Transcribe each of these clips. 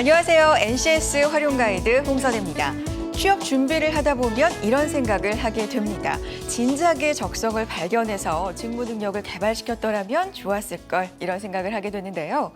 안녕하세요. NCS 활용 가이드 홍선혜입니다. 취업 준비를 하다 보면 이런 생각을 하게 됩니다. 진작에 적성을 발견해서 직무 능력을 개발시켰더라면 좋았을 걸 이런 생각을 하게 되는데요.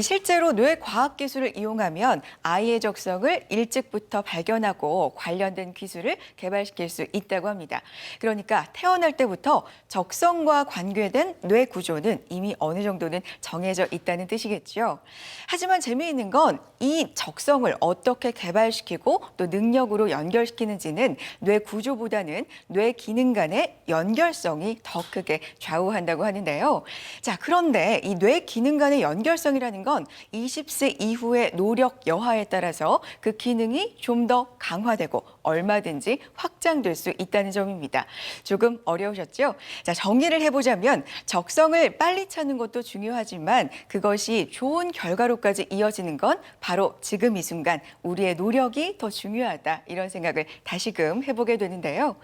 실제로 뇌 과학 기술을 이용하면 아이의 적성을 일찍부터 발견하고 관련된 기술을 개발시킬 수 있다고 합니다. 그러니까 태어날 때부터 적성과 관계된 뇌 구조는 이미 어느 정도는 정해져 있다는 뜻이겠죠. 하지만 재미있는 건 이 적성을 어떻게 개발시키고 또 능력으로 연결시키는지는 뇌 구조보다는 뇌 기능 간의 연결성이 더 크게 좌우한다고 하는데요. 자, 그런데 이 뇌 기능 간의 연결성이라는 건 20세 이후의 노력 여하에 따라서 그 기능이 좀 더 강화되고 얼마든지 확장될 수 있다는 점입니다. 조금 어려우셨죠? 자, 정리를 해보자면 적성을 빨리 찾는 것도 중요하지만 그것이 좋은 결과로까지 이어지는 건 바로 지금 이 순간 우리의 노력이 더 중요하다 이런 생각을 다시금 해보게 되는데요.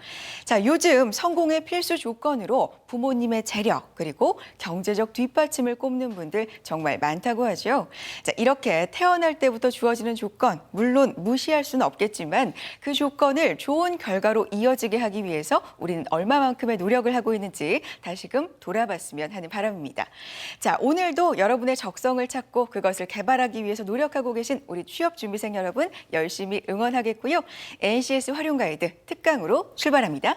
자, 요즘 성공의 필수 조건으로 부모님의 재력 그리고 경제적 뒷받침을 꼽는 분들 정말 많다고 하죠. 자, 이렇게 태어날 때부터 주어지는 조건 물론 무시할 수는 없겠지만 그 조건을 좋은 결과로 이어지게 하기 위해서 우리는 얼마만큼의 노력을 하고 있는지 다시금 돌아봤으면 하는 바람입니다. 자, 오늘도 여러분의 적성을 찾고 그것을 개발하기 위해서 노력하고 계신 우리 취업준비생 여러분 열심히 응원하겠고요. NCS 활용 가이드 특강으로 출발합니다.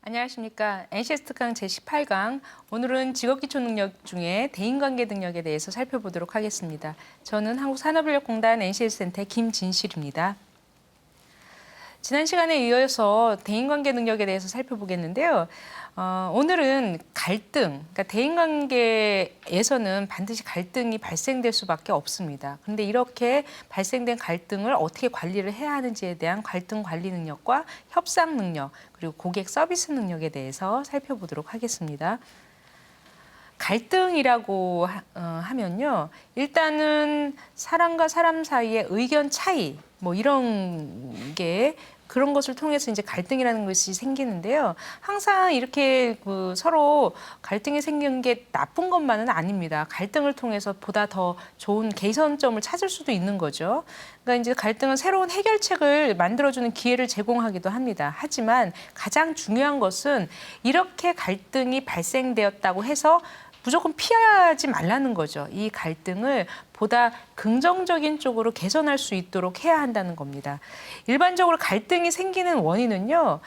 안녕하십니까. NCS 특강 제18강. 오늘은 직업기초능력 중에 대인관계 능력에 대해서 살펴보도록 하겠습니다. 저는 한국산업인력공단 NCS 센터 김진실입니다. 지난 시간에 이어서 대인관계 능력에 대해서 살펴보겠는데요. 오늘은 갈등, 그러니까 대인관계에서는 반드시 갈등이 발생될 수밖에 없습니다. 그런데 이렇게 발생된 갈등을 어떻게 관리를 해야 하는지에 대한 갈등 관리 능력과 협상 능력, 그리고 고객 서비스 능력에 대해서 살펴보도록 하겠습니다. 갈등이라고 하면요. 일단은 사람과 사람 사이의 의견 차이, 뭐 이런 게 그런 것을 통해서 이제 갈등이라는 것이 생기는데요. 항상 이렇게 서로 갈등이 생기는 게 나쁜 것만은 아닙니다. 갈등을 통해서 보다 더 좋은 개선점을 찾을 수도 있는 거죠. 그러니까 이제 갈등은 새로운 해결책을 만들어주는 기회를 제공하기도 합니다. 하지만 가장 중요한 것은 이렇게 갈등이 발생되었다고 해서 무조건 피하지 말라는 거죠. 이 갈등을 보다 긍정적인 쪽으로 개선할 수 있도록 해야 한다는 겁니다. 일반적으로 갈등이 생기는 원인은요,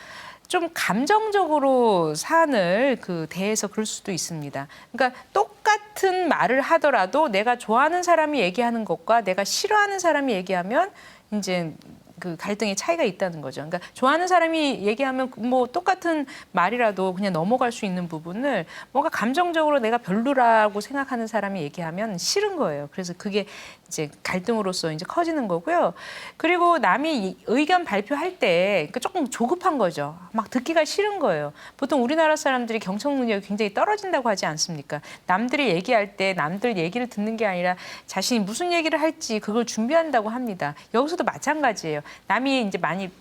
좀 감정적으로 사안을 대해서 그럴 수도 있습니다. 그러니까 똑같은 말을 하더라도 내가 좋아하는 사람이 얘기하는 것과 내가 싫어하는 사람이 얘기하면 이제 그 갈등의 차이가 있다는 거죠. 그러니까 좋아하는 사람이 얘기하면 뭐 똑같은 말이라도 그냥 넘어갈 수 있는 부분을 뭔가 감정적으로 내가 별로라고 생각하는 사람이 얘기하면 싫은 거예요. 그래서 그게 이제 갈등으로서 이제 커지는 거고요. 그리고 남이 의견 발표할 때 조금 조급한 거죠. 막 듣기가 싫은 거예요. 보통 우리나라 사람들이 경청 능력이 굉장히 떨어진다고 하지 않습니까? 남들이 얘기할 때 남들 얘기를 듣는 게 아니라 자신이 무슨 얘기를 할지 그걸 준비한다고 합니다. 여기서도 마찬가지예요. 남이 이제 많이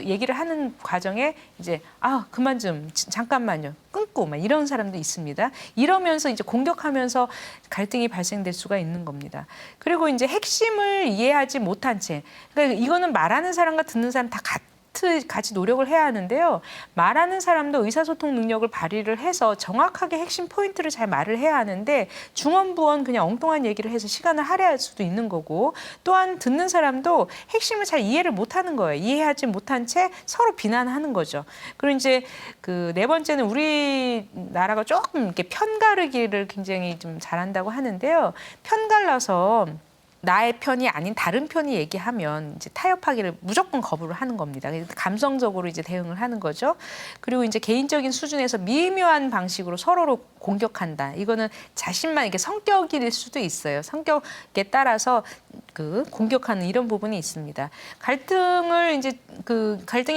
얘기를 하는 과정에 이제 그만 좀 잠깐만요 끊고 막 이런 사람도 있습니다. 이러면서 이제 공격하면서 갈등이 발생될 수가 있는 겁니다. 그리고 이제 핵심을 이해하지 못한 채, 그러니까 이거는 말하는 사람과 듣는 사람 다 같이 노력을 해야 하는데요. 말하는 사람도 의사소통 능력을 발휘를 해서 정확하게 핵심 포인트를 잘 말을 해야 하는데 중언부언 그냥 엉뚱한 얘기를 해서 시간을 할애할 수도 있는 거고, 또한 듣는 사람도 핵심을 잘 이해를 못하는 거예요. 이해하지 못한 채 서로 비난하는 거죠. 그리고 이제 네 번째는 우리나라가 조금 이렇게 편가르기를 굉장히 좀 잘한다고 하는데요. 편갈라서 나의 편이 아닌 다른 편이 얘기하면 이제 타협하기를 무조건 거부를 하는 겁니다. 그래서 감성적으로 이제 대응을 하는 거죠. 그리고 이제 개인적인 수준에서 미묘한 방식으로 서로를 공격한다. 이거는 자신만 이게 성격일 수도 있어요. 성격에 따라서 그 공격하는 이런 부분이 있습니다. 갈등이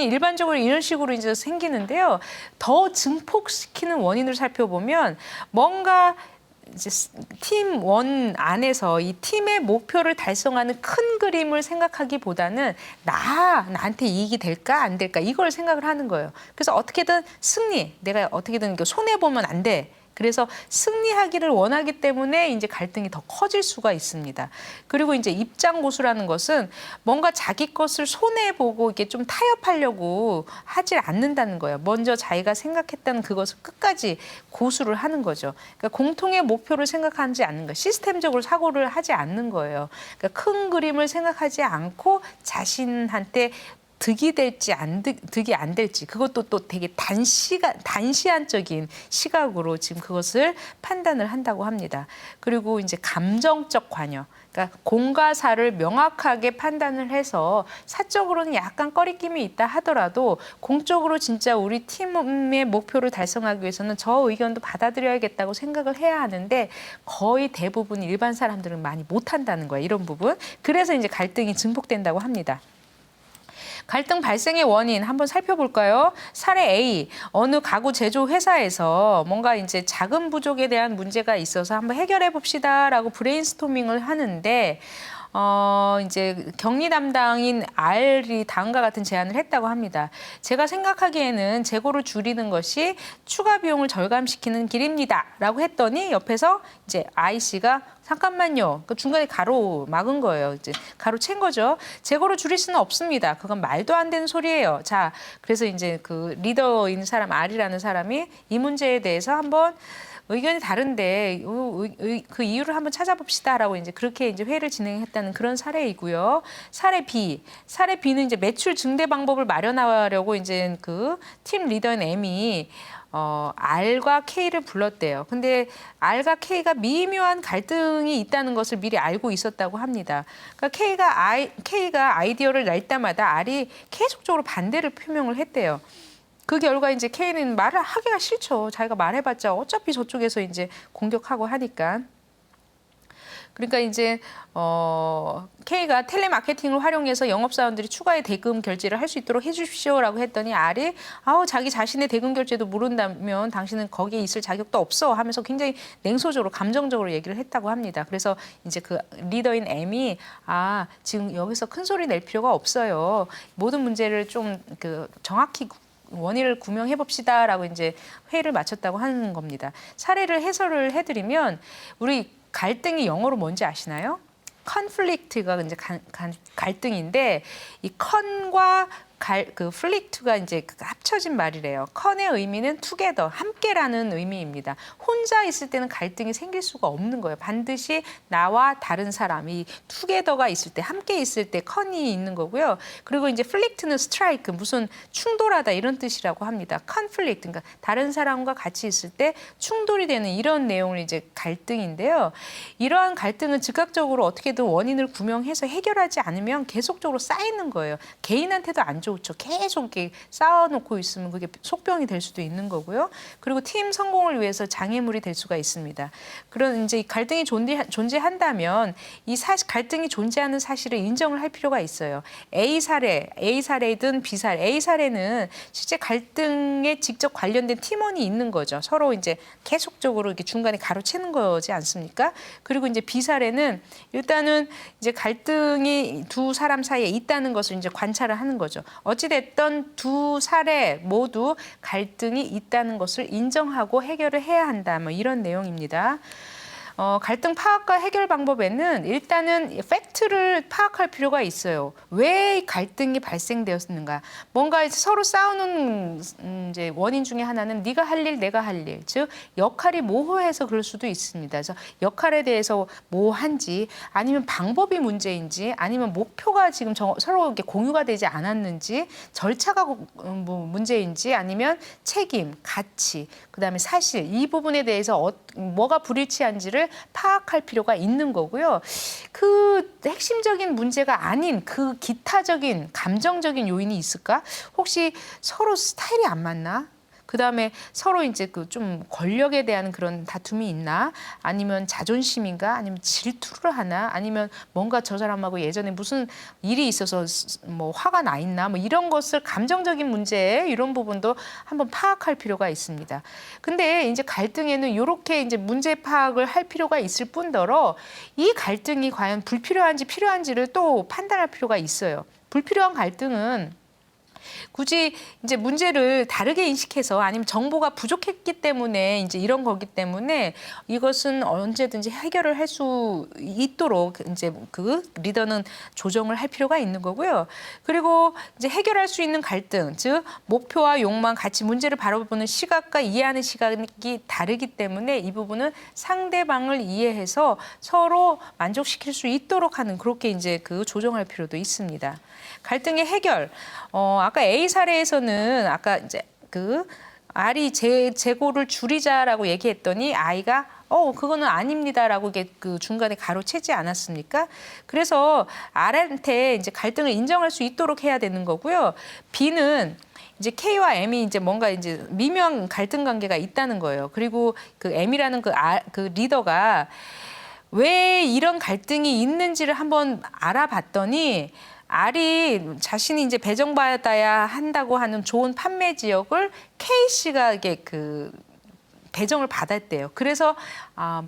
일반적으로 이런 식으로 이제 생기는데요. 더 증폭시키는 원인을 살펴보면 뭔가 이제 팀 원 안에서 이 팀의 목표를 달성하는 큰 그림을 생각하기보다는 나한테 이익이 될까 안 될까 이걸 생각을 하는 거예요. 그래서 어떻게든 내가 어떻게든 손해 보면 안 돼. 그래서 승리하기를 원하기 때문에 이제 갈등이 더 커질 수가 있습니다. 그리고 이제 입장 고수라는 것은 뭔가 자기 것을 손해보고 이게 좀 타협하려고 하질 않는다는 거예요. 먼저 자기가 생각했다는 그것을 끝까지 고수를 하는 거죠. 그러니까 공통의 목표를 생각하지 않는 거예요. 시스템적으로 사고를 하지 않는 거예요. 그러니까 큰 그림을 생각하지 않고 자신한테 득이 될지 득이 안 될지 그것도 또 되게 단시한적인 시각으로 지금 그것을 판단을 한다고 합니다. 그리고 이제 감정적 관여. 그러니까 공과 사를 명확하게 판단을 해서 사적으로는 약간 꺼리낌이 있다 하더라도 공적으로 진짜 우리 팀의 목표를 달성하기 위해서는 저 의견도 받아들여야겠다고 생각을 해야 하는데 거의 대부분 일반 사람들은 많이 못한다는 거예요. 이런 부분. 그래서 이제 갈등이 증폭된다고 합니다. 갈등 발생의 원인 한번 살펴볼까요? 사례 A, 어느 가구 제조 회사에서 뭔가 이제 자금 부족에 대한 문제가 있어서 한번 해결해 봅시다라고 브레인스토밍을 하는데 이제 격리 담당인 R이 다음과 같은 제안을 했다고 합니다. 제가 생각하기에는 재고를 줄이는 것이 추가 비용을 절감시키는 길입니다라고 했더니 옆에서 이제 I 씨가 잠깐만요. 그 중간에 가로 막은 거예요. 이제 가로 챈 거죠. 재고를 줄일 수는 없습니다. 그건 말도 안 되는 소리예요. 자, 그래서 이제 그 리더인 사람 R이라는 사람이 이 문제에 대해서 한번 의견이 다른데 그 이유를 한번 찾아봅시다라고 이제 그렇게 이제 회의를 진행했다는 그런 사례이고요. 사례 B는 이제 매출 증대 방법을 마련하려고 이제 그 팀 리더인 M이 R과 K를 불렀대요. 근데 R과 K가 미묘한 갈등이 있다는 것을 미리 알고 있었다고 합니다. 그러니까 K가 아이디어를 낼 때마다 R이 계속적으로 반대를 표명을 했대요. 그 결과 이제 K는 말을 하기가 싫죠. 자기가 말해봤자 어차피 저쪽에서 이제 공격하고 하니까. 그러니까 이제 K가 텔레마케팅을 활용해서 영업사원들이 추가의 대금 결제를 할 수 있도록 해주십시오라고 했더니 R이 자기 자신의 대금 결제도 모른다면 당신은 거기에 있을 자격도 없어 하면서 굉장히 냉소적으로 감정적으로 얘기를 했다고 합니다. 그래서 이제 그 리더인 M이 지금 여기서 큰 소리 낼 필요가 없어요. 모든 문제를 좀 정확히 원인을 구명해 봅시다라고 이제 회의를 마쳤다고 하는 겁니다. 사례를 해설을 해드리면 우리 갈등이 영어로 뭔지 아시나요? 컨플릭트가 이제 갈등인데 이 컨과 플릭트가 이제 합쳐진 말이래요. 컨의 의미는 투게더, 함께라는 의미입니다. 혼자 있을 때는 갈등이 생길 수가 없는 거예요. 반드시 나와 다른 사람이 투게더가 있을 때, 함께 있을 때 컨이 있는 거고요. 그리고 이제 플릭트는 스트라이크, 무슨 충돌하다 이런 뜻이라고 합니다. 컨플릭트, 그러니까 다른 사람과 같이 있을 때 충돌이 되는 이런 내용을 이제 갈등인데요. 이러한 갈등은 즉각적으로 어떻게든 원인을 구명해서 해결하지 않으면 계속적으로 쌓이는 거예요. 개인한테도 안 좋죠. 계속 이렇게 쌓아놓고 있으면 그게 속병이 될 수도 있는 거고요. 그리고 팀 성공을 위해서 장애물이 될 수가 있습니다. 그런 이제 갈등이 존재한다면 이 갈등이 존재하는 사실을 인정을 할 필요가 있어요. A 사례든 B 사례. A 사례는 실제 갈등에 직접 관련된 팀원이 있는 거죠. 서로 이제 계속적으로 이렇게 중간에 가로채는 거지 않습니까? 그리고 이제 B 사례는 일단은 이제 갈등이 두 사람 사이에 있다는 것을 이제 관찰을 하는 거죠. 어찌됐든 두 사례 모두 갈등이 있다는 것을 인정하고 해결을 해야 한다. 뭐 이런 내용입니다. 갈등 파악과 해결 방법에는 일단은 팩트를 파악할 필요가 있어요. 왜 갈등이 발생되었는가? 뭔가 서로 싸우는 이제 원인 중에 하나는 네가 할 일, 내가 할 일, 즉 역할이 모호해서 그럴 수도 있습니다. 그래서 역할에 대해서 모호한지, 아니면 방법이 문제인지, 아니면 목표가 지금 서로 이렇게 공유가 되지 않았는지, 절차가 문제인지, 아니면 책임, 가치, 그다음에 사실 이 부분에 대해서 뭐가 불일치한지를 파악할 필요가 있는 거고요. 그 핵심적인 문제가 아닌 그 기타적인 감정적인 요인이 있을까? 혹시 서로 스타일이 안 맞나? 그다음에 서로 이제 그 좀 권력에 대한 그런 다툼이 있나? 아니면 자존심인가? 아니면 질투를 하나? 아니면 뭔가 저 사람하고 예전에 무슨 일이 있어서 뭐 화가 나 있나? 뭐 이런 것을 감정적인 문제 이런 부분도 한번 파악할 필요가 있습니다. 근데 이제 갈등에는 이렇게 이제 문제 파악을 할 필요가 있을 뿐더러 이 갈등이 과연 불필요한지 필요한지를 또 판단할 필요가 있어요. 불필요한 갈등은 굳이 이제 문제를 다르게 인식해서 아니면 정보가 부족했기 때문에 이제 이런 거기 때문에 이것은 언제든지 해결을 할 수 있도록 이제 그 리더는 조정을 할 필요가 있는 거고요. 그리고 이제 해결할 수 있는 갈등, 즉 목표와 욕망, 같이 문제를 바라보는 시각과 이해하는 시각이 다르기 때문에 이 부분은 상대방을 이해해서 서로 만족시킬 수 있도록 하는 그렇게 이제 그 조정할 필요도 있습니다. 갈등의 해결. 아까 A 사례에서는 아까 이제 그 R이 재고를 줄이자라고 얘기했더니 I가 그거는 아닙니다라고 이게 그 중간에 가로채지 않았습니까? 그래서 R한테 이제 갈등을 인정할 수 있도록 해야 되는 거고요. B는 이제 K와 M이 이제 뭔가 이제 미묘한 갈등 관계가 있다는 거예요. 그리고 그 M이라는 그 리더가 왜 이런 갈등이 있는지를 한번 알아봤더니 R이 자신이 이제 배정받아야 한다고 하는 좋은 판매 지역을 K 씨가 이게 그 배정을 받았대요. 그래서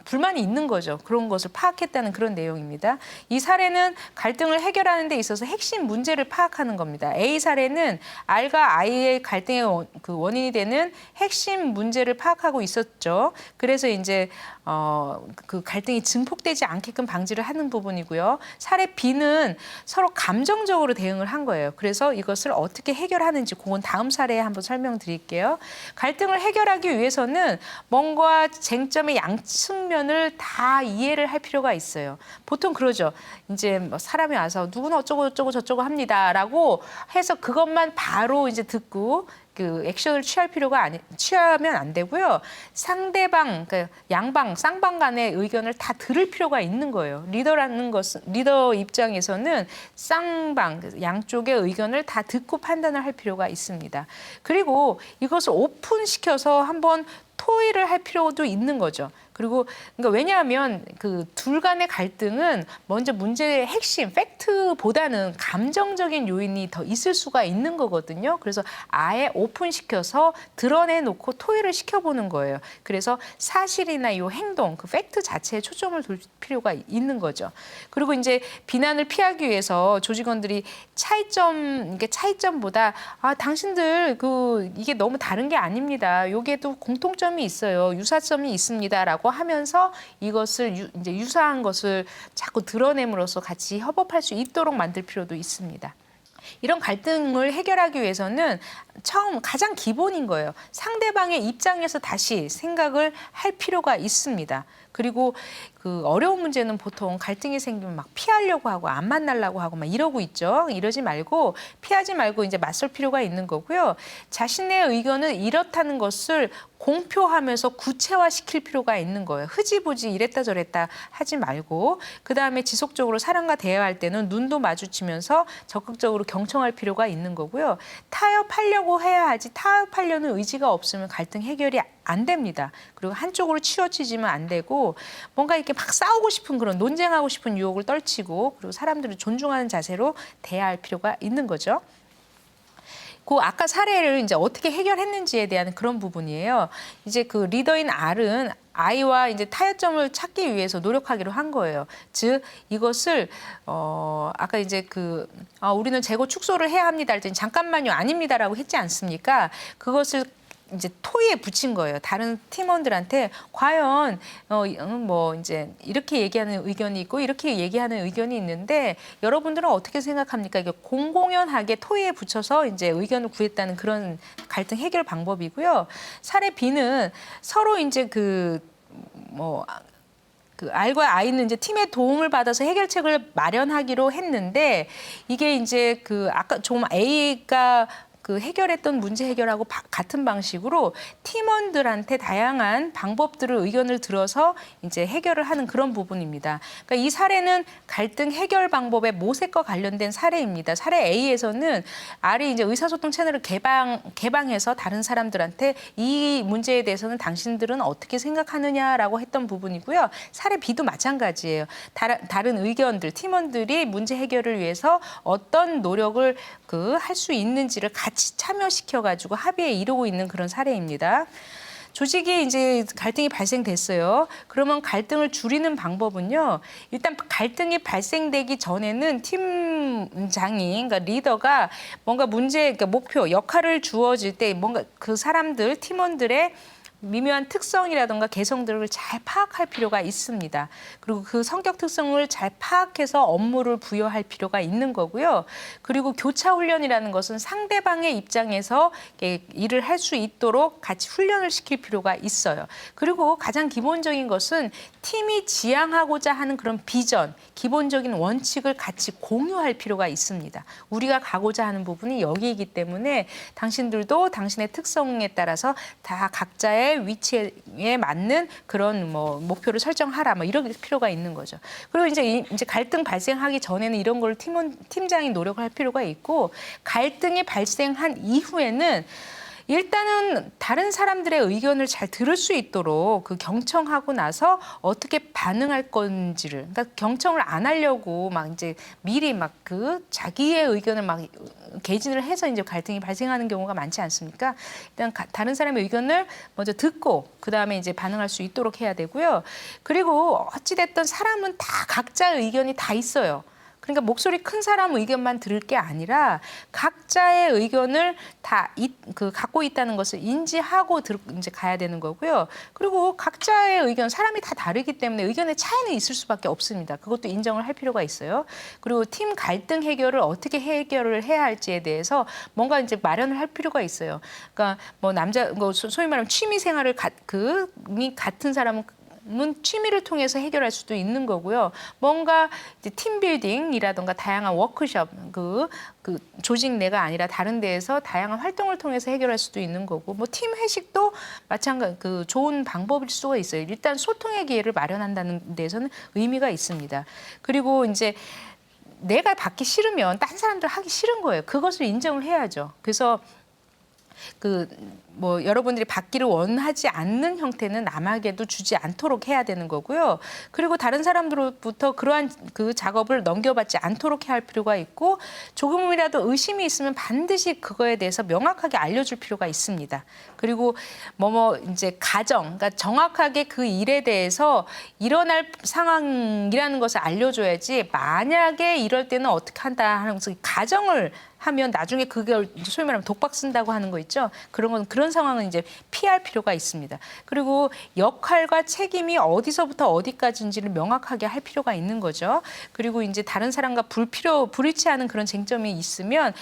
불만이 있는 거죠. 그런 것을 파악했다는 그런 내용입니다. 이 사례는 갈등을 해결하는 데 있어서 핵심 문제를 파악하는 겁니다. A 사례는 R과 I의 갈등의 그 원인이 되는 핵심 문제를 파악하고 있었죠. 그래서 이제 그 갈등이 증폭되지 않게끔 방지를 하는 부분이고요. 사례 B는 서로 감정적으로 대응을 한 거예요. 그래서 이것을 어떻게 해결하는지 그건 다음 사례에 한번 설명드릴게요. 갈등을 해결하기 위해서는 뭔가 쟁점의 양측면을 다 이해를 할 필요가 있어요. 보통 그러죠. 이제 뭐 사람이 와서 누구는 어쩌고 저쩌고 저쩌고 합니다라고 해서 그것만 바로 이제 듣고 그 액션을 취하면 안 되고요. 상대방, 그러니까 양방, 쌍방 간의 의견을 다 들을 필요가 있는 거예요. 리더라는 것은 리더 입장에서는 쌍방, 양쪽의 의견을 다 듣고 판단을 할 필요가 있습니다. 그리고 이것을 오픈시켜서 한번 토의를 할 필요도 있는 거죠. 그리고 그러니까 왜냐하면 그 둘 간의 갈등은 먼저 문제의 핵심 팩트보다는 감정적인 요인이 더 있을 수가 있는 거거든요. 그래서 아예 오픈시켜서 드러내놓고 토의를 시켜보는 거예요. 그래서 사실이나 이 행동, 그 팩트 자체에 초점을 둘 필요가 있는 거죠. 그리고 이제 비난을 피하기 위해서 조직원들이 차이점보다 당신들 이게 너무 다른 게 아닙니다. 여기에도 공통점이 있어요. 유사점이 있습니다라고 하면서 이것을 이제 유사한 것을 자꾸 드러냄으로써 같이 협업할 수 있도록 만들 필요도 있습니다. 이런 갈등을 해결하기 위해서는 가장 기본인 거예요. 상대방의 입장에서 다시 생각을 할 필요가 있습니다. 그리고 그 어려운 문제는 보통 갈등이 생기면 막 피하려고 하고 안 만나려고 하고 막 이러고 있죠. 이러지 말고 피하지 말고 이제 맞설 필요가 있는 거고요. 자신의 의견은 이렇다는 것을 공표하면서 구체화시킬 필요가 있는 거예요. 흐지부지 이랬다 저랬다 하지 말고 그다음에 지속적으로 사람과 대화할 때는 눈도 마주치면서 적극적으로 경청할 필요가 있는 거고요. 타협하려고 해야 하지 타협하려는 의지가 없으면 갈등 해결이 안 됩니다. 그리고 한쪽으로 치우치지면 안 되고 뭔가 이렇게 막 싸우고 싶은 그런 논쟁하고 싶은 유혹을 떨치고 그리고 사람들을 존중하는 자세로 대할 필요가 있는 거죠. 그 아까 사례를 이제 어떻게 해결했는지에 대한 그런 부분이에요. 이제 그 리더인 R은 I와 이제 타협점을 찾기 위해서 노력하기로 한 거예요. 즉 이것을 아까 이제 우리는 재고 축소를 해야 합니다 할 때는 잠깐만요 아닙니다라고 했지 않습니까? 그것을 이제 토의에 붙인 거예요. 다른 팀원들한테 과연 뭐 이제 이렇게 얘기하는 의견이 있고 이렇게 얘기하는 의견이 있는데 여러분들은 어떻게 생각합니까? 이게 공공연하게 토의에 붙여서 이제 의견을 구했다는 그런 갈등 해결 방법이고요. 사례 B는 서로 이제 R과 I는 이제 팀의 도움을 받아서 해결책을 마련하기로 했는데 이게 이제 아까 좀 A가 그 해결했던 문제 해결하고 같은 방식으로 팀원들한테 다양한 방법들을 의견을 들어서 이제 해결을 하는 그런 부분입니다. 그러니까 이 사례는 갈등 해결 방법의 모색과 관련된 사례입니다. 사례 A에서는 R이 이제 의사소통 채널을 개방해서 다른 사람들한테 이 문제에 대해서는 당신들은 어떻게 생각하느냐라고 했던 부분이고요. 사례 B도 마찬가지예요. 다른 의견들, 팀원들이 문제 해결을 위해서 어떤 노력을 할 수 있는지를 같이 참여시켜가지고 합의에 이루고 있는 그런 사례입니다. 조직이 이제 갈등이 발생됐어요. 그러면 갈등을 줄이는 방법은요. 일단 갈등이 발생되기 전에는 팀장이, 그러니까 리더가 뭔가 그러니까 목표, 역할을 주어질 때 뭔가 그 사람들, 팀원들의 미묘한 특성이라든가 개성들을 잘 파악할 필요가 있습니다. 그리고 그 성격 특성을 잘 파악해서 업무를 부여할 필요가 있는 거고요. 그리고 교차 훈련이라는 것은 상대방의 입장에서 일을 할 수 있도록 같이 훈련을 시킬 필요가 있어요. 그리고 가장 기본적인 것은 팀이 지향하고자 하는 그런 비전, 기본적인 원칙을 같이 공유할 필요가 있습니다. 우리가 가고자 하는 부분이 여기이기 때문에 당신들도 당신의 특성에 따라서 다 각자의 위치에 맞는 그런 목표를 설정하라, 이럴 필요가 있는 거죠. 그리고 이제 갈등 발생하기 전에는 이런 걸 팀장이 노력을 할 필요가 있고, 갈등이 발생한 이후에는 일단은 다른 사람들의 의견을 잘 들을 수 있도록 그 경청하고 나서 어떻게 반응할 건지를, 그러니까 경청을 안 하려고 이제 미리 자기의 의견을 개진을 해서 이제 갈등이 발생하는 경우가 많지 않습니까? 일단 다른 사람의 의견을 먼저 듣고 그다음에 이제 반응할 수 있도록 해야 되고요. 그리고 어찌됐든 사람은 다 각자의 의견이 다 있어요. 그러니까 목소리 큰 사람 의견만 들을 게 아니라 각자의 의견을 다 갖고 있다는 것을 인지하고 이제 가야 되는 거고요. 그리고 각자의 의견, 사람이 다 다르기 때문에 의견의 차이는 있을 수밖에 없습니다. 그것도 인정을 할 필요가 있어요. 그리고 팀 갈등 해결을 어떻게 해결을 해야 할지에 대해서 뭔가 이제 마련을 할 필요가 있어요. 그러니까 소위 말하면 취미 생활을 같은 사람은 취미를 통해서 해결할 수도 있는 거고요. 뭔가 이제 팀빌딩이라든가 다양한 워크숍, 조직 내가 아니라 다른 데에서 다양한 활동을 통해서 해결할 수도 있는 거고, 팀 회식도 마찬가지 좋은 방법일 수가 있어요. 일단 소통의 기회를 마련한다는 데서는 의미가 있습니다. 그리고 이제 내가 받기 싫으면 딴 사람들 하기 싫은 거예요. 그것을 인정을 해야죠. 그래서 여러분들이 받기를 원하지 않는 형태는 남에게도 주지 않도록 해야 되는 거고요. 그리고 다른 사람들로부터 그러한 그 작업을 넘겨받지 않도록 해야 할 필요가 있고, 조금이라도 의심이 있으면 반드시 그거에 대해서 명확하게 알려줄 필요가 있습니다. 그리고 이제 그러니까 정확하게 그 일에 대해서 일어날 상황이라는 것을 알려줘야지, 만약에 이럴 때는 어떻게 한다 하는 것을 가정을 하면 나중에 그걸 소위 말하면 독박 쓴다고 하는 거 있죠. 그런 상황은 이제 피할 필요가 있습니다. 그리고 역할과 책임이 어디서부터 어디까지인지를 명확하게 할 필요가 있는 거죠. 그리고 이제 다른 사람과 불일치하는 그런 쟁점이 있으면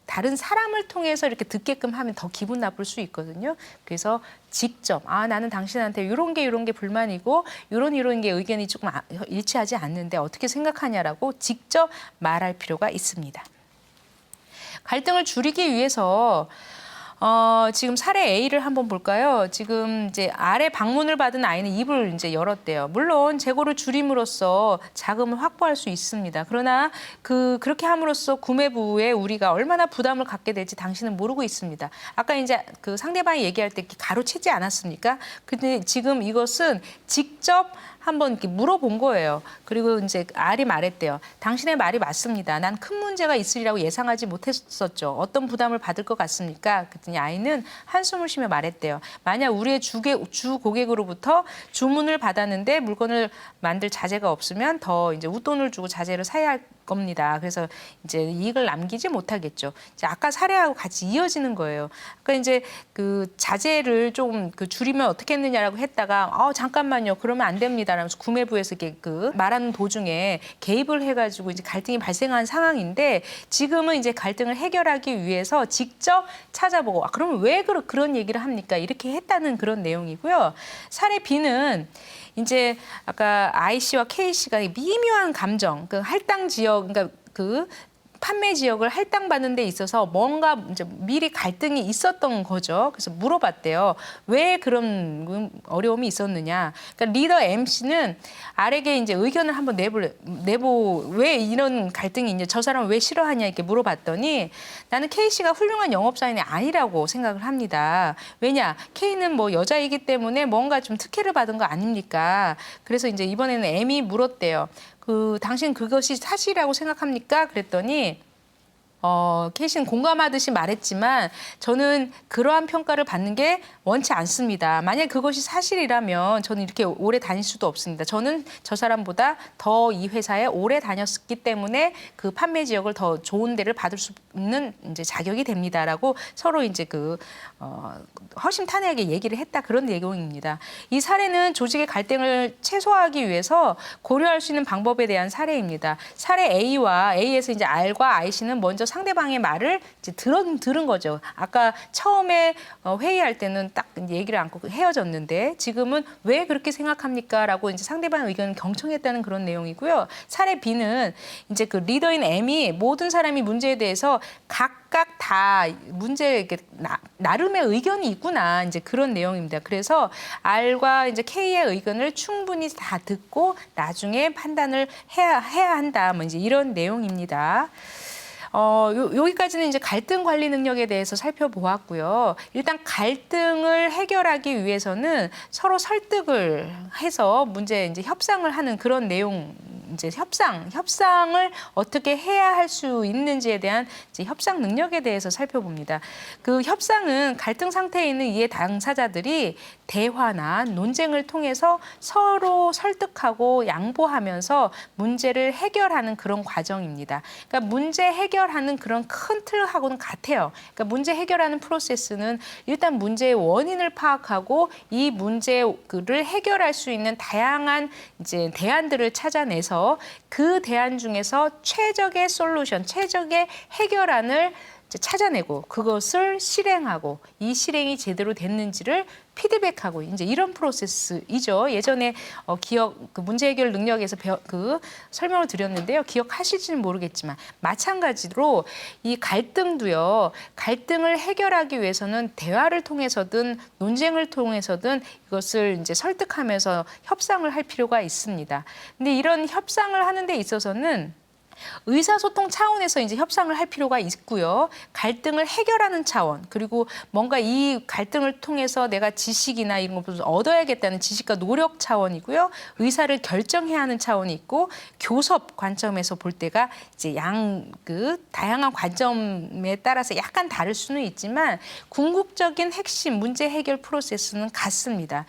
다른 사람을 통해서 이렇게 듣게끔 하면 더 기분 나쁠 수 있거든요. 그래서 직접 나는 당신한테 이런 게 불만이고 이런 게 의견이 조금 일치하지 않는데 어떻게 생각하냐라고 직접 말할 필요가 있습니다. 갈등을 줄이기 위해서 지금 사례 A를 한번 볼까요? 지금 이제 아래 방문을 받은 아이는 입을 이제 열었대요. 물론 재고를 줄임으로써 자금을 확보할 수 있습니다. 그러나 그렇게 함으로써 구매부에 우리가 얼마나 부담을 갖게 될지 당신은 모르고 있습니다. 아까 이제 상대방이 얘기할 때 가로채지 않았습니까? 근데 지금 이것은 직접 한번 이렇게 물어본 거예요. 그리고 이제 R이 말했대요. 당신의 말이 맞습니다. 난 큰 문제가 있으리라고 예상하지 못했었죠. 어떤 부담을 받을 것 같습니까? 그랬더니 아이는 한숨을 쉬며 말했대요. 만약 우리의 주 고객으로부터 주문을 받았는데 물건을 만들 자재가 없으면 더 이제 웃돈을 주고 자재를 사야 할 겁니다. 그래서 이제 이익을 남기지 못하겠죠. 이제 아까 사례하고 같이 이어지는 거예요. 그러니까 이제 자재를 좀 줄이면 어떻게 했느냐라고 했다가 잠깐만요. 그러면 안 됩니다. 라면서 구매부에서 말하는 도중에 개입을 해가지고 이제 갈등이 발생한 상황인데, 지금은 이제 갈등을 해결하기 위해서 직접 찾아보고 그러면 왜 그런 얘기를 합니까? 이렇게 했다는 그런 내용이고요. 사례 B는 이제 아까 I 씨와 K 씨가 미묘한 감정, 할당 지역, 그러니까 판매 지역을 할당받는 데 있어서 뭔가 이제 미리 갈등이 있었던 거죠. 그래서 물어봤대요. 왜 그런 어려움이 있었느냐. 그러니까 리더 MC는 알에게 이제 의견을 한번 왜 이런 갈등이 있냐, 저 사람 왜 싫어하냐 이렇게 물어봤더니 나는 K 씨가 훌륭한 영업사원이 아니라고 생각을 합니다. 왜냐, K는 뭐 여자이기 때문에 뭔가 좀 특혜를 받은 거 아닙니까? 그래서 이제 이번에는 M이 물었대요. 당신 그것이 사실이라고 생각합니까? 그랬더니 케이씨는 공감하듯이 말했지만 저는 그러한 평가를 받는 게 원치 않습니다. 만약 그것이 사실이라면 저는 이렇게 오래 다닐 수도 없습니다. 저는 저 사람보다 더 이 회사에 오래 다녔기 때문에 그 판매 지역을 더 좋은 데를 받을 수 있는 이제 자격이 됩니다라고 서로 이제 허심탄회하게 얘기를 했다, 그런 내용입니다. 이 사례는 조직의 갈등을 최소화하기 위해서 고려할 수 있는 방법에 대한 사례입니다. 사례 A에서 이제 R과 IC는 먼저 상대방의 말을 이제 들은 거죠. 아까 처음에 회의할 때는 딱 얘기를 않고 헤어졌는데 지금은 왜 그렇게 생각합니까? 라고 이제 상대방의 의견을 경청했다는 그런 내용이고요. 사례 B는 이제 그 리더인 M이 모든 사람이 문제에 대해서 각각 다 문제에 나름의 의견이 있구나, 이제 그런 내용입니다. 그래서 R과 이제 K의 의견을 충분히 다 듣고 나중에 판단을 해야 한다, 뭐 이제 이런 내용입니다. 여기까지는 이제 갈등 관리 능력에 대해서 살펴보았고요. 일단 갈등을 해결하기 위해서는 서로 설득을 해서 문제 이제 협상을 하는 그런 내용, 이제 협상을 어떻게 해야 할 수 있는지에 대한 이제 협상 능력에 대해서 살펴봅니다. 그 협상은 갈등 상태에 있는 이해 당사자들이 대화나 논쟁을 통해서 서로 설득하고 양보하면서 문제를 해결하는 그런 과정입니다. 그러니까 문제 해결하는 그런 큰 틀하고는 같아요. 그러니까 문제 해결하는 프로세스는 일단 문제의 원인을 파악하고 이 문제를 해결할 수 있는 다양한 이제 대안들을 찾아내서 그 대안 중에서 최적의 솔루션, 최적의 해결안을 찾아내고 그것을 실행하고 이 실행이 제대로 됐는지를 피드백하고 이제 이런 프로세스이죠. 예전에 문제 해결 능력에서 설명을 드렸는데요. 기억하실지는 모르겠지만 마찬가지로 이 갈등도요. 갈등을 해결하기 위해서는 대화를 통해서든 논쟁을 통해서든 이것을 이제 설득하면서 협상을 할 필요가 있습니다. 근데 이런 협상을 하는 데 있어서는 의사소통 차원에서 이제 협상을 할 필요가 있고요. 갈등을 해결하는 차원, 그리고 뭔가 이 갈등을 통해서 내가 지식이나 이런 것을 얻어야겠다는 지식과 노력 차원이고요. 의사를 결정해야 하는 차원이 있고 교섭 관점에서 볼 때가 이제 다양한 관점에 따라서 약간 다를 수는 있지만 궁극적인 핵심 문제 해결 프로세스는 같습니다.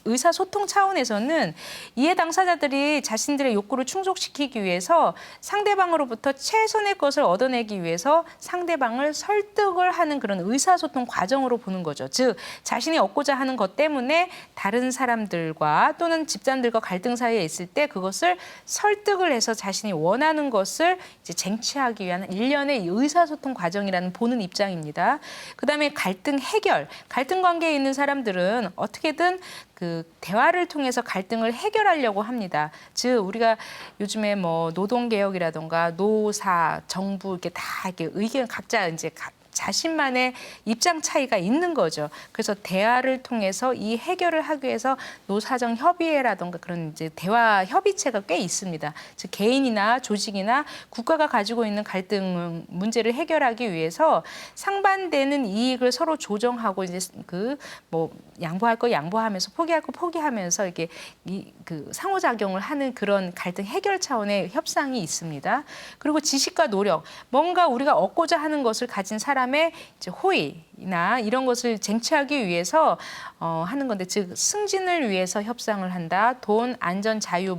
의사소통 차원에서는 이해 당사자들이 자신들의 욕구를 충족시키기 위해서 상대방으로부터 최선의 것을 얻어내기 위해서 상대방을 설득을 하는 그런 의사소통 과정으로 보는 거죠. 즉 자신이 얻고자 하는 것 때문에 다른 사람들과 또는 집단들과 갈등 사이에 있을 때 그것을 설득을 해서 자신이 원하는 것을 이제 쟁취하기 위한 일련의 의사소통 과정이라는 보는 입장입니다. 그다음에 갈등 해결, 갈등 관계에 있는 사람들은 어떻게든 그 대화를 통해서 갈등을 해결하려고 합니다. 즉 우리가 요즘에 뭐 노동개혁이라든가 노사, 정부 이렇게 다 이렇게 의견 각자 이제 자신만의 입장 차이가 있는 거죠. 그래서 대화를 통해서 이 해결을 하기 위해서 노사정 협의회라든가 그런 이제 대화 협의체가 꽤 있습니다. 즉 개인이나 조직이나 국가가 가지고 있는 갈등 문제를 해결하기 위해서 상반되는 이익을 서로 조정하고 이제 양보할 거 양보하면서 포기할 거 포기하면서 이렇게 상호작용을 하는 그런 갈등 해결 차원의 협상이 있습니다. 그리고 지식과 노력, 뭔가 우리가 얻고자 하는 것을 가진 사람의 이제 호의나 이런 것을 쟁취하기 위해서 하는 건데, 즉 승진을 위해서 협상을 한다. 돈, 안전, 자유,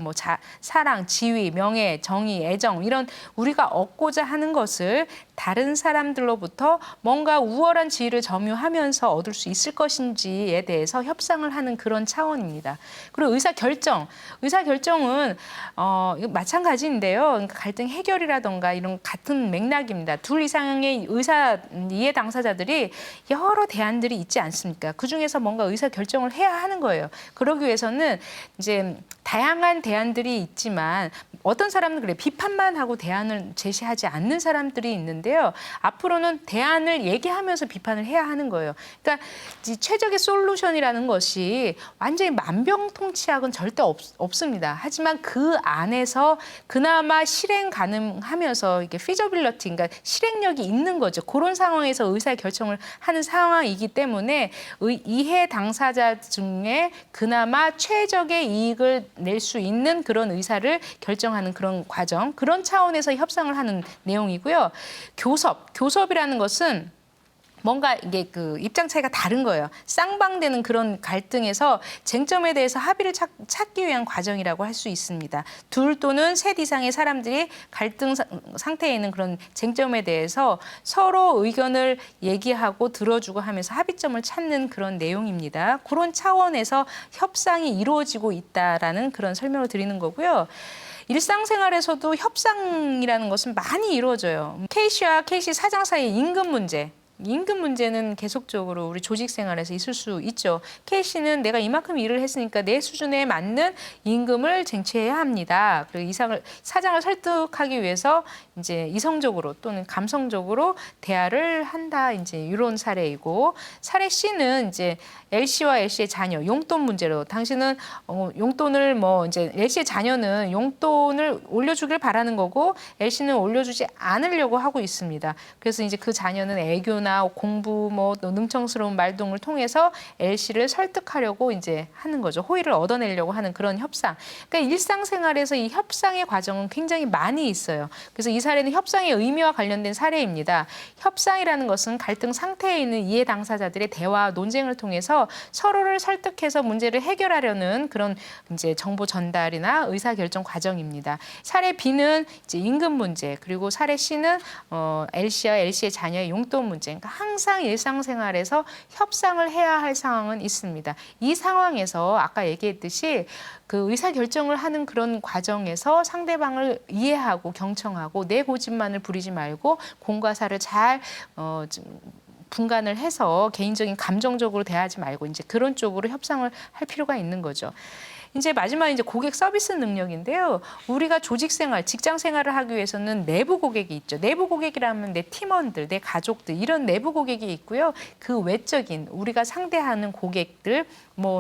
사랑, 지위, 명예, 정의, 애정 이런 우리가 얻고자 하는 것을 다른 사람들로부터 뭔가 우월한 지위를 점유하면서 얻을 수 있을 것인지에 대해서 협상을 하는 그런 차원입니다. 그리고 의사결정은 이거 마찬가지인데요. 그러니까 갈등 해결이라던가 이런 같은 맥락입니다. 둘 이상의 이해 당사자들이 여러 대안들이 있지 않습니까? 그중에서 뭔가 의사결정을 해야 하는 거예요. 그러기 위해서는 이제 다양한 대안들이 있지만 어떤 사람은 그래 비판만 하고 대안을 제시하지 않는 사람들이 있는데요. 앞으로는 대안을 얘기하면서 비판을 해야 하는 거예요. 그러니까 이 최적의 솔루션이라는 것이 완전히 만병통치약은 절대 없습니다. 하지만 그 안에서 그나마 실행 가능하면서 이게 feasibility, 그러니까 실행력이 있는 거죠. 그런 상황에서 의사 결정을 하는 상황이기 때문에 이해 당사자 중에 그나마 최적의 이익을 낼 수 있는 그런 의사를 결정하는 그런 과정, 그런 차원에서 협상을 하는 내용이고요. 교섭이라는 것은 뭔가 이게 그 입장 차이가 다른 거예요. 쌍방되는 그런 갈등에서 쟁점에 대해서 합의를 찾기 위한 과정이라고 할 수 있습니다. 둘 또는 셋 이상의 사람들이 갈등 상태에 있는 그런 쟁점에 대해서 서로 의견을 얘기하고 들어주고 하면서 합의점을 찾는 그런 내용입니다. 그런 차원에서 협상이 이루어지고 있다라는 그런 설명을 드리는 거고요. 일상생활에서도 협상이라는 것은 많이 이루어져요. K씨와 K씨 사장 사이의 임금 문제는 계속적으로 우리 조직 생활에서 있을 수 있죠. K씨는 내가 이만큼 일을 했으니까 내 수준에 맞는 임금을 쟁취해야 합니다. 그리고 사장을 설득하기 위해서 이제 이성적으로 또는 감성적으로 대화를 한다. 이제 이런 사례이고, 사례 C는 이제 L씨와 L씨의 자녀 용돈 문제로, 당신은 용돈을 이제 L씨의 자녀는 용돈을 올려주길 바라는 거고 L씨는 올려주지 않으려고 하고 있습니다. 그래서 이제 그 자녀는 애교나 공부 또 능청스러운 말동을 통해서 L씨를 설득하려고 이제 하는 거죠. 호의를 얻어내려고 하는 그런 협상. 그러니까 일상생활에서 이 협상의 과정은 굉장히 많이 있어요. 그래서 이 사례는 협상의 의미와 관련된 사례입니다. 협상이라는 것은 갈등 상태에 있는 이해 당사자들의 대화, 논쟁을 통해서 서로를 설득해서 문제를 해결하려는 그런 이제 정보 전달이나 의사결정 과정입니다. 사례 B는 이제 임금 문제, 그리고 사례 C는 L씨와 L씨의 자녀의 용돈 문제. 그러니까 항상 일상생활에서 협상을 해야 할 상황은 있습니다. 이 상황에서 아까 얘기했듯이 그 의사결정을 하는 그런 과정에서 상대방을 이해하고 경청하고 내 고집만을 부리지 말고 공과 사를 잘 분간을 해서 개인적인 감정적으로 대하지 말고 이제 그런 쪽으로 협상을 할 필요가 있는 거죠. 이제 마지막 이제 고객 서비스 능력인데요. 우리가 조직 생활, 직장 생활을 하기 위해서는 내부 고객이 있죠. 내부 고객이라면 내 팀원들, 내 가족들, 이런 내부 고객이 있고요. 그 외적인 우리가 상대하는 고객들,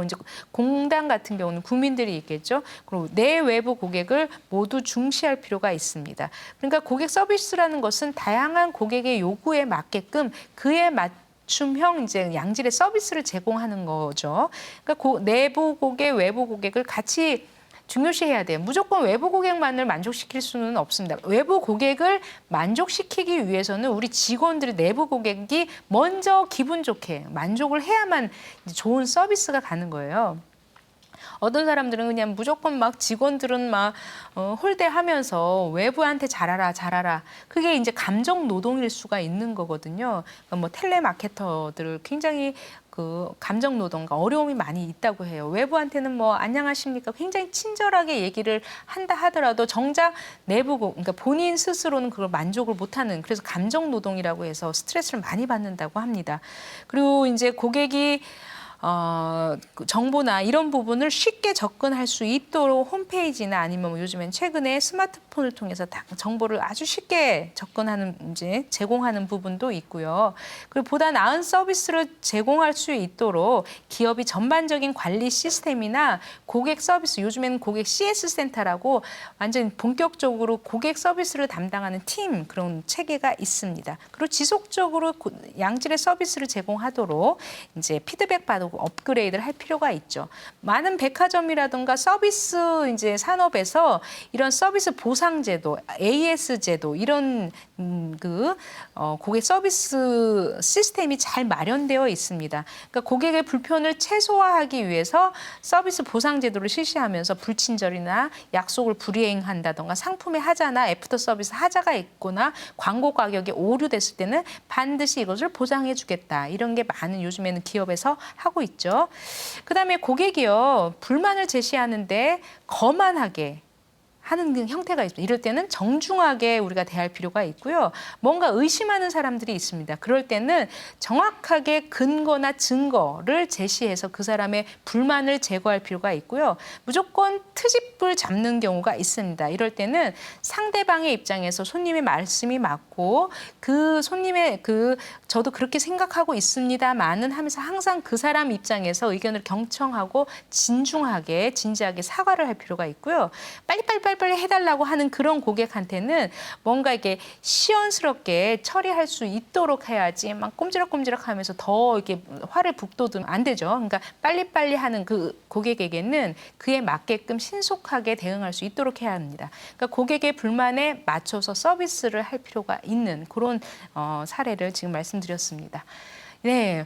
이제 공단 같은 경우는 국민들이 있겠죠. 그리고 내 외부 고객을 모두 중시할 필요가 있습니다. 그러니까 고객 서비스라는 것은 다양한 고객의 요구에 맞게끔 그에 맞춤형 이제 양질의 서비스를 제공하는 거죠. 그러니까 내부 고객, 외부 고객을 같이 중요시해야 돼요. 무조건 외부 고객만을 만족시킬 수는 없습니다. 외부 고객을 만족시키기 위해서는 우리 직원들이 내부 고객이 먼저 기분 좋게 만족을 해야만 좋은 서비스가 가는 거예요. 어떤 사람들은 그냥 무조건 막 직원들은 막 홀대하면서 외부한테 잘하라. 그게 이제 감정 노동일 수가 있는 거거든요. 그러니까 텔레마케터들 굉장히 그 감정 노동과 어려움이 많이 있다고 해요. 외부한테는 안녕하십니까 굉장히 친절하게 얘기를 한다 하더라도 정작 그러니까 본인 스스로는 그걸 만족을 못하는, 그래서 감정 노동이라고 해서 스트레스를 많이 받는다고 합니다. 그리고 이제 고객이 정보나 이런 부분을 쉽게 접근할 수 있도록 홈페이지나 아니면 요즘엔 최근에 스마트폰을 통해서 정보를 아주 쉽게 접근하는 이제 제공하는 부분도 있고요. 그리고 보다 나은 서비스를 제공할 수 있도록 기업이 전반적인 관리 시스템이나 고객 서비스, 요즘에는 고객 CS 센터라고 완전 본격적으로 고객 서비스를 담당하는 팀, 그런 체계가 있습니다. 그리고 지속적으로 양질의 서비스를 제공하도록 이제 피드백 받고 업그레이드를 할 필요가 있죠. 많은 백화점이라든가 서비스 이제 산업에서 이런 서비스 보상 제도, AS 제도 이런 고객 서비스 시스템이 잘 마련되어 있습니다. 그러니까 고객의 불편을 최소화하기 위해서 서비스 보상 제도를 실시하면서 불친절이나 약속을 불이행한다든가 상품의 하자나 애프터 서비스 하자가 있거나 광고 가격이 오류됐을 때는 반드시 이것을 보상해 주겠다. 이런 게 많은 요즘에는 기업에서 하고 있죠. 그다음에 고객이요, 불만을 제시하는데 거만하게 하는 형태가 있습니다. 이럴 때는 정중하게 우리가 대할 필요가 있고요. 뭔가 의심하는 사람들이 있습니다. 그럴 때는 정확하게 근거나 증거를 제시해서 그 사람의 불만을 제거할 필요가 있고요. 무조건 트집을 잡는 경우가 있습니다. 이럴 때는 상대방의 입장에서 손님의 말씀이 맞고 그 손님의 저도 그렇게 생각하고 있습니다만은 하면서 항상 그 사람 입장에서 의견을 경청하고 진중하게 진지하게 사과를 할 필요가 있고요. 빨리빨리 해달라고 하는 그런 고객한테는 뭔가 이렇게 시원스럽게 처리할 수 있도록 해야지 막 꼼지락꼼지락 하면서 더 이렇게 화를 북돋으면 안 되죠. 그러니까 빨리빨리 하는 그 고객에게는 그에 맞게끔 신속하게 대응할 수 있도록 해야 합니다. 그러니까 고객의 불만에 맞춰서 서비스를 할 필요가 있는 그런 사례를 지금 말씀드렸습니다. 네.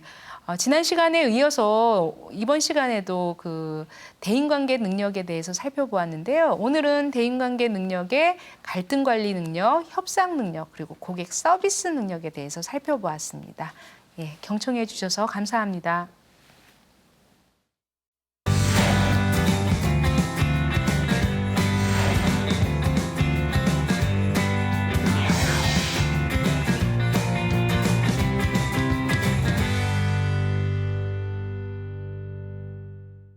지난 시간에 이어서 이번 시간에도 그 대인관계 능력에 대해서 살펴보았는데요. 오늘은 대인관계 능력의 갈등 관리 능력, 협상 능력, 그리고 고객 서비스 능력에 대해서 살펴보았습니다. 예, 경청해 주셔서 감사합니다.